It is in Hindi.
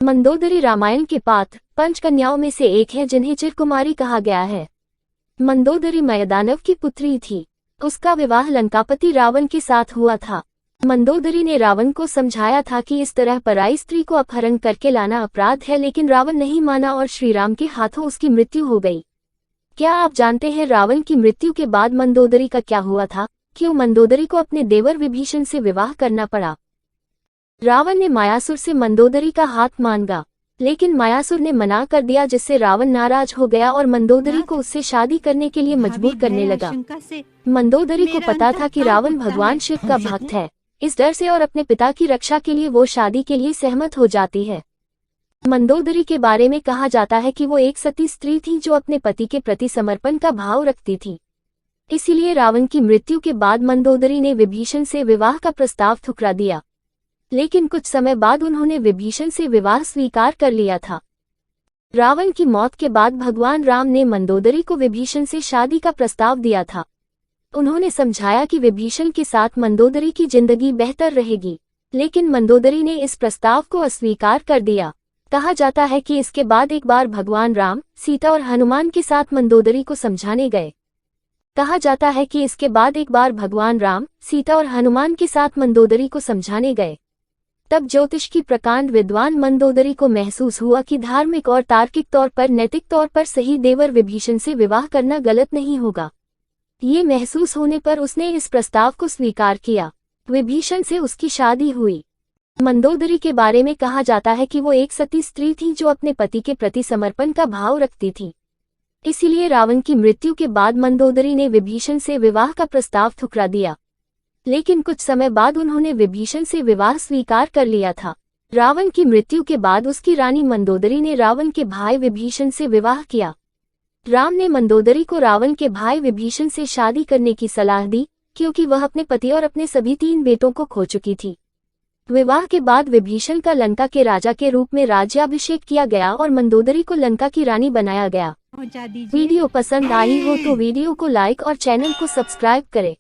मंदोदरी रामायण के पात्र पंचकन्याओं में से एक है जिन्हें चिरकुमारी कहा गया है। मंदोदरी मयदानव की पुत्री थी। उसका विवाह लंकापति रावण के साथ हुआ था। मंदोदरी ने रावण को समझाया था कि इस तरह पराई स्त्री को अपहरण करके लाना अपराध है, लेकिन रावण नहीं माना और श्रीराम के हाथों उसकी मृत्यु हो गई। क्या आप जानते हैं रावण की मृत्यु के बाद मंदोदरी का क्या हुआ था? क्यों मंदोदरी को अपने देवर विभीषण से विवाह करना पड़ा? रावण ने मायासुर से मंदोदरी का हाथ मांगा, लेकिन मायासुर ने मना कर दिया, जिससे रावण नाराज हो गया और मंदोदरी को उससे शादी करने के लिए मजबूर करने लगा। मंदोदरी को पता था कि रावण भगवान शिव का भक्त है। इस डर से और अपने पिता की रक्षा के लिए वो शादी के लिए सहमत हो जाती है। मंदोदरी के बारे में कहा जाता है कि वो एक सती स्त्री थी जो अपने पति के प्रति समर्पण का भाव रखती थी। इसीलिए रावण की मृत्यु के बाद मंदोदरी ने विभीषण से विवाह का प्रस्ताव ठुकरा दिया, लेकिन कुछ समय बाद उन्होंने विभीषण से विवाह स्वीकार कर लिया था। रावण की मौत के बाद भगवान राम ने मंदोदरी को विभीषण से शादी का प्रस्ताव दिया था। उन्होंने समझाया कि विभीषण के साथ मंदोदरी की जिंदगी बेहतर रहेगी, लेकिन मंदोदरी ने इस प्रस्ताव को अस्वीकार कर दिया। कहा जाता है कि इसके बाद एक बार भगवान राम, सीता और हनुमान के साथ मंदोदरी को समझाने गए। कहा जाता है कि इसके बाद एक बार भगवान राम, सीता और हनुमान के साथ मंदोदरी को समझाने गए। तब ज्योतिष की प्रकांड विद्वान मंदोदरी को महसूस हुआ कि धार्मिक और तार्किक तौर पर, नैतिक तौर पर सही देवर विभीषण से विवाह करना गलत नहीं होगा। ये महसूस होने पर उसने इस प्रस्ताव को स्वीकार किया। विभीषण से उसकी शादी हुई। मंदोदरी के बारे में कहा जाता है कि वो एक सती स्त्री थी जो अपने पति के प्रति समर्पण का भाव रखती थी। इसीलिए रावण की मृत्यु के बाद मंदोदरी ने विभीषण से विवाह का प्रस्ताव ठुकरा दिया, लेकिन कुछ समय बाद उन्होंने विभीषण से विवाह स्वीकार कर लिया था। रावण की मृत्यु के बाद उसकी रानी मंदोदरी ने रावण के भाई विभीषण से विवाह किया। राम ने मंदोदरी को रावण के भाई विभीषण से शादी करने की सलाह दी, क्योंकि वह अपने पति और अपने सभी 3 बेटों को खो चुकी थी। विवाह के बाद विभीषण का लंका के राजा के रूप में राज्याभिषेक किया गया और मंदोदरी को लंका की रानी बनाया गया। वीडियो पसंद आई हो तो वीडियो को लाइक और चैनल को सब्सक्राइब करें।